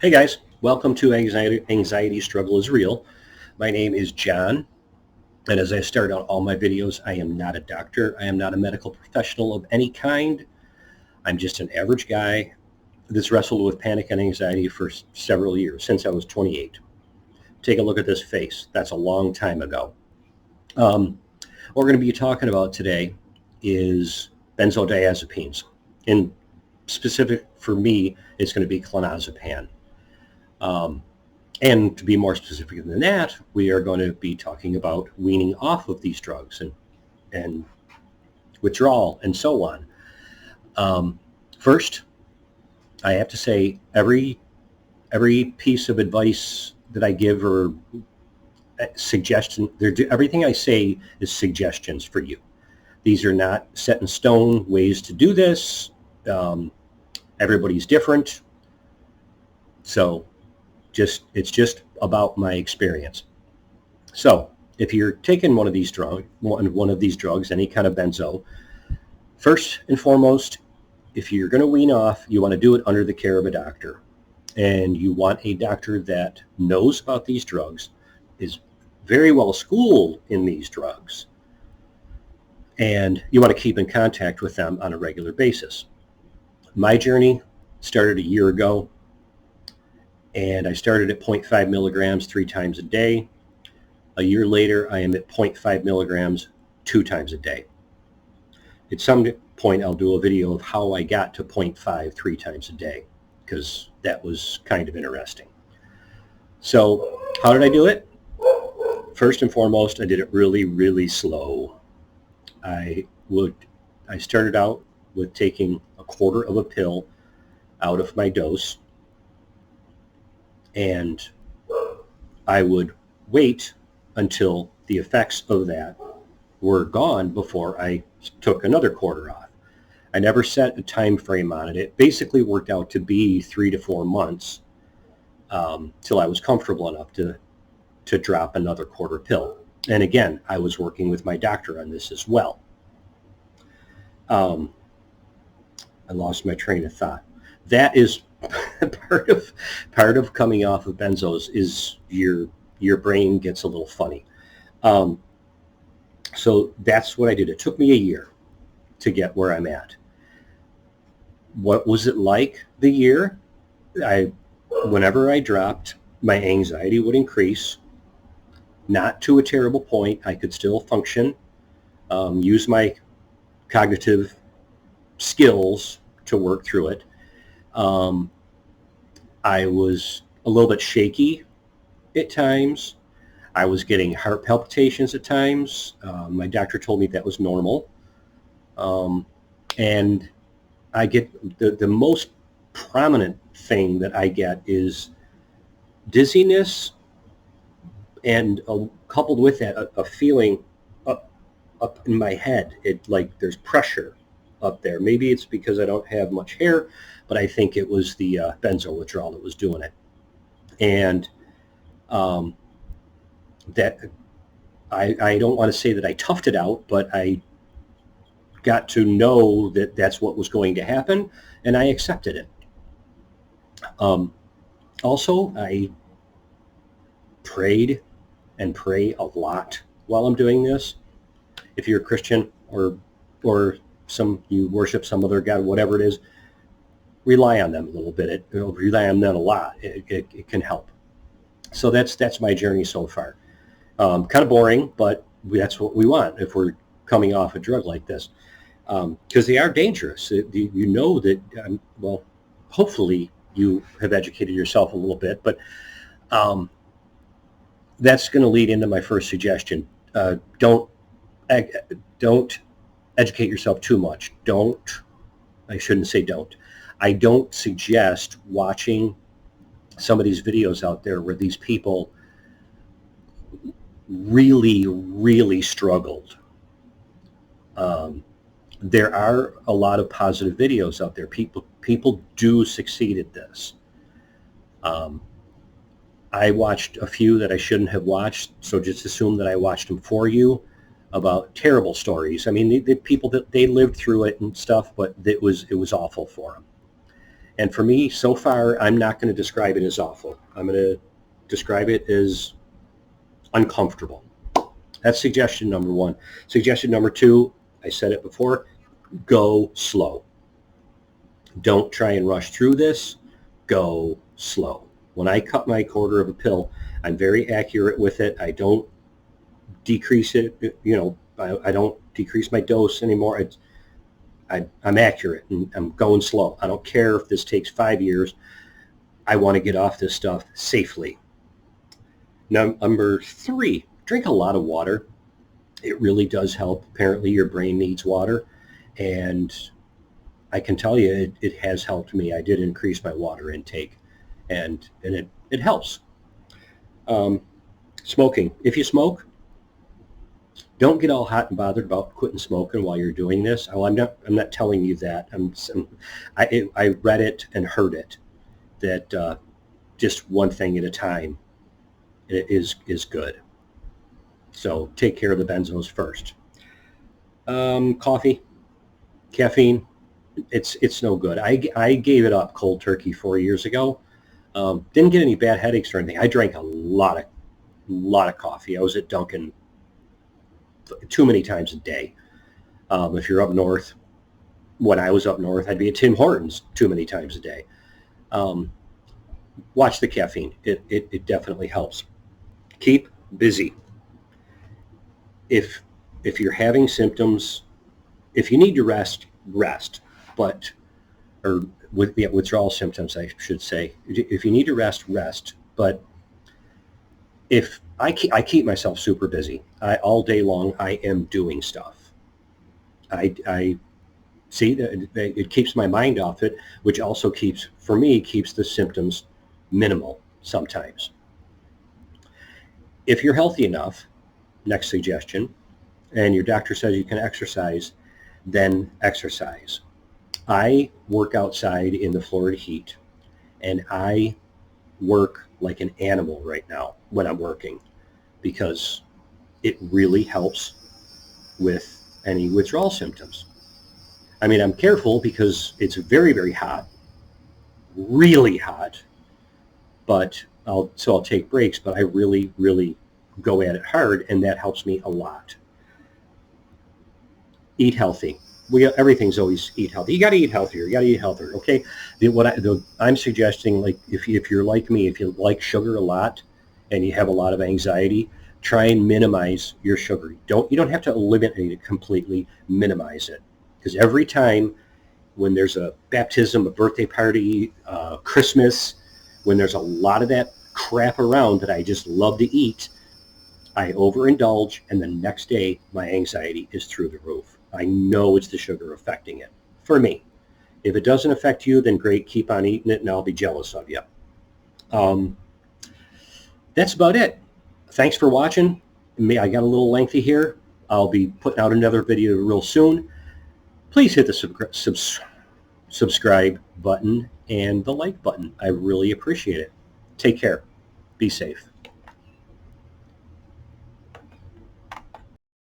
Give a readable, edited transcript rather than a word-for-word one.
Hey guys, welcome to Anxiety Struggle is Real. My name is John, and as I start out all my videos, I am not a doctor. I am not a medical professional of any kind. I'm just an average guy that's wrestled with panic and anxiety for several years, since I was 28. Take a look at this face. That's a long time ago. What we're going to be talking about today is benzodiazepines. In specific for me, it's going to be clonazepam. And to be more specific than that, we are going to be talking about weaning off of these drugs and withdrawal and so on. First, I have to say every piece of advice that I give or suggestion, everything I say is suggestions for you. These are not set in stone ways to do this. Everybody's different. So it's just about my experience. So if you're taking one of these drugs, any kind of benzo, first and foremost, if you're going to wean off, you want to do it under the care of a doctor. And you want a doctor that knows about these drugs, is very well schooled in these drugs, and you want to keep in contact with them on a regular basis. My journey started a year ago, and I started at 0.5 milligrams 3 times a day. A year later, I am at 0.5 milligrams 2 times a day. At some point, I'll do a video of how I got to 0.5 3 times a day, because that was kind of interesting. So how did I do it? First and foremost, I did it really, really slow. I started out with taking a quarter of a pill out of my dose, and I would wait until the effects of that were gone before I took another quarter off. I never set a time frame on it. It basically worked out to be 3 to 4 months till I was comfortable enough to drop another quarter pill. And again, I was working with my doctor on this as well. I lost my train of thought. That is part of coming off of benzos is your brain gets a little funny. So that's what I did. It took me a year to get where I'm at. What was it like the year? Whenever I dropped, my anxiety would increase, not to a terrible point. I could still function, use my cognitive skills to work through it. I was a little bit shaky at times. I was getting heart palpitations at times. My doctor told me that was normal. And I get the most prominent thing that I get is dizziness, and coupled with that, a feeling up in my head. It like there's pressure up there. Maybe it's because I don't have much hair, but I think it was the benzo withdrawal that was doing it. And that I don't want to say that I toughed it out, but I got to know that that's what was going to happen, and I accepted it. Also, I prayed and pray a lot while I'm doing this. If you're a Christian or you worship some other God, whatever it is, rely on them a little bit. Rely on them a lot. It can help. So that's my journey so far. Kind of boring, but that's what we want if we're coming off a drug like this, because they are dangerous. You know that. Well, hopefully you have educated yourself a little bit, but that's going to lead into my first suggestion. Don't educate yourself too much. I shouldn't say don't. I don't suggest watching some of these videos out there where these people really, really struggled. There are a lot of positive videos out there. People do succeed at this. I watched a few that I shouldn't have watched, so just assume that I watched them for you, about terrible stories. I mean, the people that they lived through it and stuff, but it was awful for them. And for me, so far, I'm not going to describe it as awful. I'm going to describe it as uncomfortable. That's suggestion number one. Suggestion number two, I said it before, go slow. Don't try and rush through this. Go slow. When I cut my quarter of a pill, I'm very accurate with it. I don't decrease it. I don't decrease my dose anymore. I'm accurate and I'm going slow. I don't care if this takes 5 years. I want to get off this stuff safely. Number three, drink a lot of water. It really does help. Apparently your brain needs water, and I can tell you it has helped me. I did increase my water intake, and it helps. Smoking. If you smoke, don't get all hot and bothered about quitting smoking while you're doing this. I'm not telling you that. I read it and heard it that just one thing at a time is good. So take care of the benzos first. Coffee, caffeine, it's no good. I gave it up cold turkey 4 years ago. Didn't get any bad headaches or anything. I drank a lot of coffee. I was at Dunkin' too many times a day. If you're up north, when I was up north, I'd be at Tim Hortons too many times a day. Watch the caffeine. It definitely helps. Keep busy. If you're having symptoms, if you need to rest, but withdrawal symptoms, I should say. If you need to rest, but if I keep myself super busy, all day long I am doing stuff. I see that it keeps my mind off it, which also keeps the symptoms minimal sometimes. If you're healthy enough, next suggestion, and your doctor says you can exercise, then exercise. I work outside in the Florida heat, and I work like an animal right now when I'm working, because it really helps with any withdrawal symptoms. I mean, I'm careful because it's very, very hot, really hot, but I'll take breaks, but I really, really go at it hard, and that helps me a lot. Eat healthy. Everything's always eat healthy. You got to eat healthier. Okay. I'm suggesting, like, if you're like me, if you like sugar a lot and you have a lot of anxiety, try and minimize your sugar. You don't have to eliminate it completely. Minimize it, because every time when there's a baptism, a birthday party, Christmas, when there's a lot of that crap around that I just love to eat, I overindulge, and the next day my anxiety is through the roof. I know it's the sugar affecting it. For me, if it doesn't affect you, then great, keep on eating it, and I'll be jealous of you. That's about it. Thanks for watching. I got a little lengthy here. I'll be putting out another video real soon. Please hit the subscribe button and the like button. I really appreciate it. Take care. Be safe.